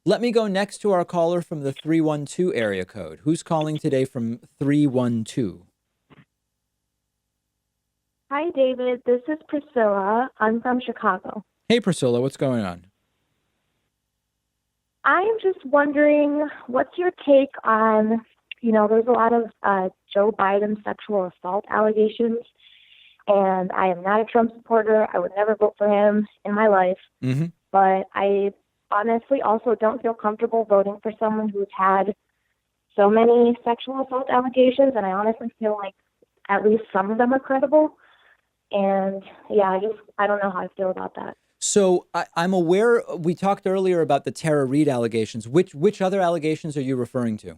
Let me go next to our caller from the 312 area code. Who's calling today from 312? Hi, David. This is Priscilla. I'm from Chicago. Hey, Priscilla, what's going on? I'm just wondering, what's your take on, there's a lot of Joe Biden sexual assault allegations, and I am not a Trump supporter. I would never vote for him in my life, Mm-hmm. but I honestly also don't feel comfortable voting for someone who's had so many sexual assault allegations, and I honestly feel like at least some of them are credible. And yeah, I don't know how I feel about that. So I'm aware we talked earlier about the Tara Reade allegations. Which other allegations are you referring to?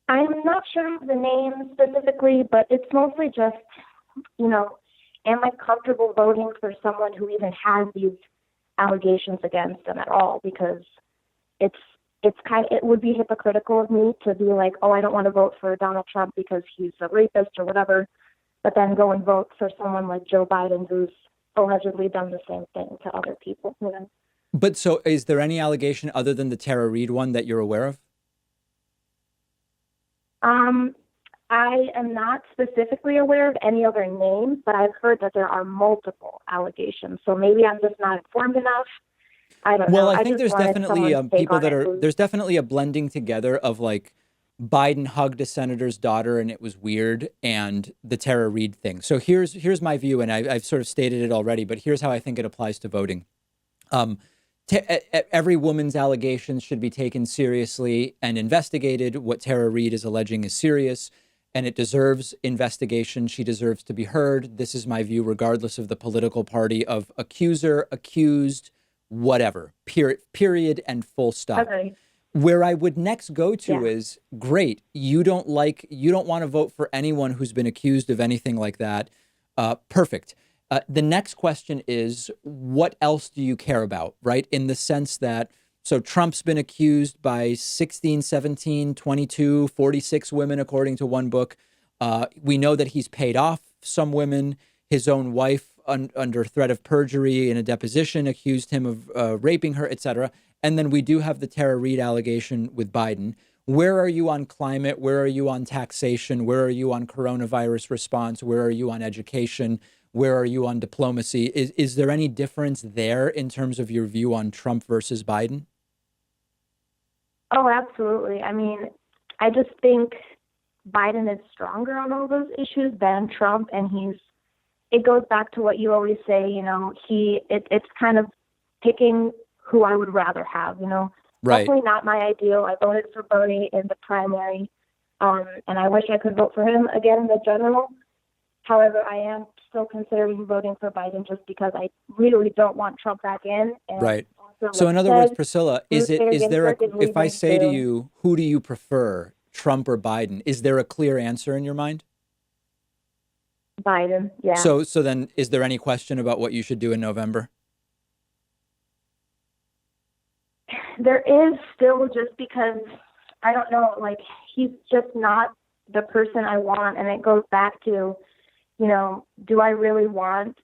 I'm not sure of the name specifically, but it's mostly just, you know, am I comfortable voting for someone who even has these allegations against them at all? Because it's it would be hypocritical of me to be like, oh, I don't want to vote for Donald Trump because he's a rapist or whatever, but then go and vote for someone like Joe Biden who's allegedly done the same thing to other people. You know? But so is there any allegation other than the Tara Reade one that you're aware of? Um, I am not specifically aware of any other names, but I've heard that there are multiple allegations. So maybe I'm just not informed enough. I don't Well, know. I I think just there's wanted definitely someone's take people on that it are, who's, there's definitely a blending together of like Biden hugged a senator's daughter and it was weird, and the Tara Reade thing. So here's my view, and I've sort of stated it already, but here's how I think it applies to voting. Um, every woman's allegations should be taken seriously and investigated. What Tara Reade is alleging is serious and it deserves investigation. She deserves to be heard. This is my view, regardless of the political party of accuser, accused, whatever, period and full stop. okay, Where I would next go to yeah. is great. You don't want to vote for anyone who's been accused of anything like that. Perfect. The next question is, what else do you care about, right? In the sense that, so Trump's been accused by 16, 17, 22, 46 women, according to one book. We know that he's paid off some women. His own wife, under threat of perjury in a deposition, accused him of raping her, etc. And then we do have the Tara Reade allegation with Biden. Where are you on climate? Where are you on taxation? Where are you on coronavirus response? Where are you on education? Where are you on diplomacy? Is there any difference there in terms of your view on Trump versus Biden? Oh, absolutely. I mean, I just think Biden is stronger on all those issues than Trump, and it goes back to what you always say, it's kind of picking who I would rather have, Right. Definitely not my ideal. I voted for Bernie in the primary, and I wish I could vote for him again in the general. However, I am still considering voting for Biden just because I really don't want Trump back in. And Right. also, So like in you other words, said, Priscilla, Ruth Bader is there a, Ginsburg is if I leaving say to too. you, who do you prefer, Trump or Biden? Is there a clear answer in your mind? Biden, yeah. So then is there any question about what you should do in November? There is still, just because I don't know, like he's just not the person I want, and it goes back to, do I really want,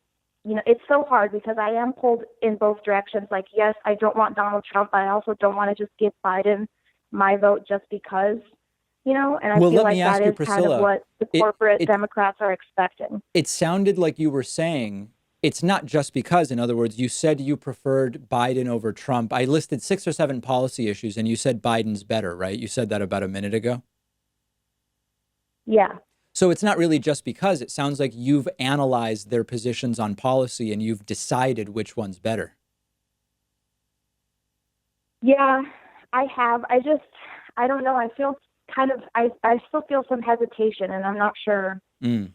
it's so hard because I am pulled in both directions. Like, yes, I don't want Donald Trump, but I also don't want to just give Biden my vote just because, and I Well, feel let me like that ask you, is kind of Priscilla, what the it, corporate it, Democrats are expecting. it sounded like you were saying it's not just because, in other words, you said you preferred Biden over Trump. I listed 6 or 7 policy issues and you said Biden's better, right? You said that about a minute ago. Yeah. So it's not really just because. It sounds like you've analyzed their positions on policy and you've decided which one's better. Yeah, I have. I don't know. I feel I still feel some hesitation, and I'm not sure. Mm,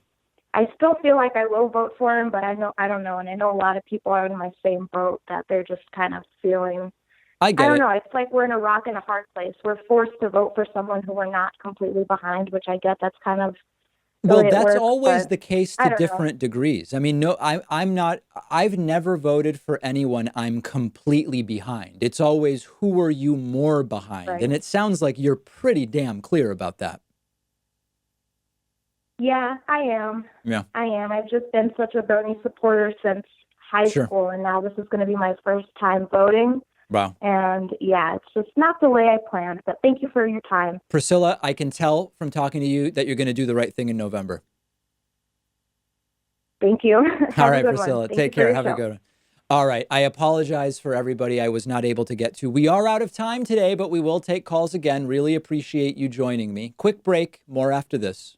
I still feel like I will vote for him, but I don't know. And I know a lot of people are in my same boat, that they're just kind of feeling, I I get don't it. know. It's like we're in a rock and a hard place. We're forced to vote for someone who we're not completely behind, which I get that's kind of the Well, way it that's works, always but the case I to don't know. different degrees. I mean, no, I'm not, I've never voted for anyone I'm completely behind. It's always, who are you more behind? Right. And it sounds like you're pretty damn clear about that. Yeah, I am. Yeah, I am. I've just been such a Bernie supporter since high sure. school, and now this is going to be my first time voting. Wow. And yeah, it's just not the way I planned. But thank you for your time. Priscilla, I can tell from talking to you that you're going to do the right thing in November. Thank you. All Have a right, good one. Priscilla, Thank you take for care. your Have a show. good one. All right. I apologize for everybody I was not able to get to. We are out of time today, but we will take calls again. Really appreciate you joining me. Quick break. More after this.